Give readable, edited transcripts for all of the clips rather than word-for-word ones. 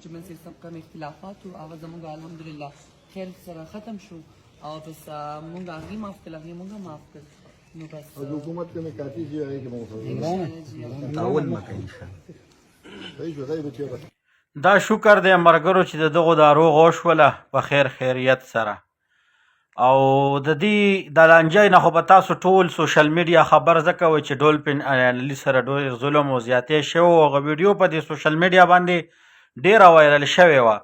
چې من سره کم اختلافات او هغه زموږ الحمدلله خیر سره ختم شو او بس موږ هغې معاف کړل هغې موږ هم معاف کړل نو بس او د حکومت کې نکاتې چې هغې کې به تعاون مکه صحیح شو غیب چې دا شکر دی ملګرو چې د دغو ناروغ وشوله په خیر خیریت سره او د دې د لانجې نه خو به تاسو ټول سوشل میډیا خبر ځکه وئ چې ډولفین علي سره ډېر ظلم او زیاتې شوی و هغه ویډیو په دې سوشل میډیا باندې ډېره وایرل شوې وه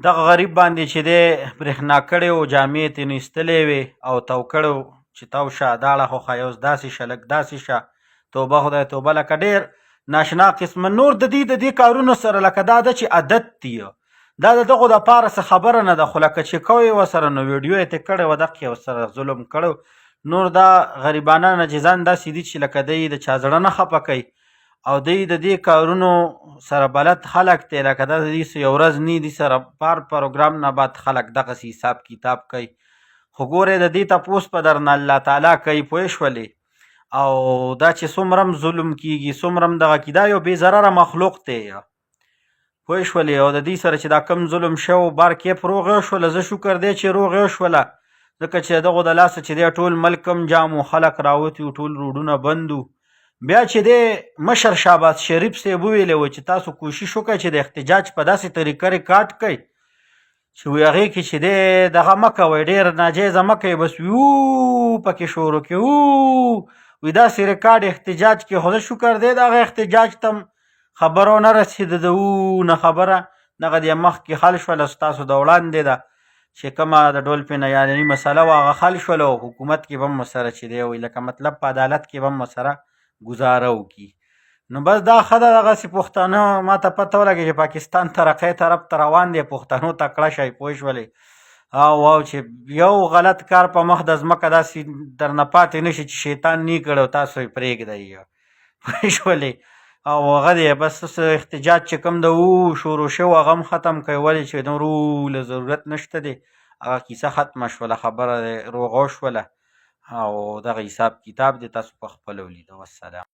دغه غریب باندې چې دی برېښنا کړې و جامې یې ترې ایستلې وې او تو کړی و چې تو شه داړه خو ښه اوس داسې شه لږ داسې شه توبه خدای توبه لکه ډېر ناشنا قسمه نور د دې کارونو سره لکه دا ده چې عادت دي دا د دغو دپاره څه خبره نه ده خو لکه چې کوی ورسره نو ویډیو یې ترې کړی وه دقې ورسره ظلم کړی نور دا غریبانه نجیزان داسې دي چې لکه دی د چا زړه نه خفه کوي او دی د دې کارونو سره بلد خلک دی لکه دا د دې یو ورځ نه دي سره بار پروګرام نه بعد خلک دغسې حساب کتاب کوي خو ګورې د دې تپوس په درنه الله تعالی کوي پوه شولې او دا چې څومره هم ظلم کېږي څومره هم دغه کي دا یو بې ضرره مخلوق دی پوه شولې او د دې سره چې دا کم ظلم شو بار کیف روغ شوله زه شکر دی چې روغ شوله ځکه چې دغو د لاسه چې دی ټول ملک هم جام و خلک راوتي و ټول روډونه بند و بیا چې دی مشر شهباز شریف صاحب وویلی و چې تاسو کوشش وکړئ چې د احتجاج په داسې طریقه ریکارډ کړئ چې وی هغې کې چې دی دغه مه کوئ ډېر ناجیزه مه کوئ بس وو پکې شروع کړي وو وی داسې ریکارډ احتجاج کې خو زه شکر دی دغه احتجاج ته خبره ونه رسېده د وو نه خبره دغه د مخکې حل شوله ستاسو د وړاندې ده چې کومه د ډولفین یعنې مسله وه هغه حل شوله او حکومت کې به هم ورسره چې دی وی لکه مطلب په عدالت کې به هم ورسره ګزاره وکړي نو بس دا ښه ده دغسې پښتانه ما ته پته ولګي چې پاکستان ترقۍ طرف ته روان دی پښتنو ته کړه شئ پوه شولې او چې یو غلط کار په مخ د ځمکه داسې درنه پاتې نه شي چې شیطان نه کړی او تاسو یې پرېږدئ پوه شولې او هغه دی بس احتجاج چې کوم د و شروع شو هغه هم ختم کوي ولې چې نور له ضرورت نشته دی هغه کیسه ختمه شوله خبره روغه شوله او دغه حساب کتاب دی تاسو په خپله ولیده والسلام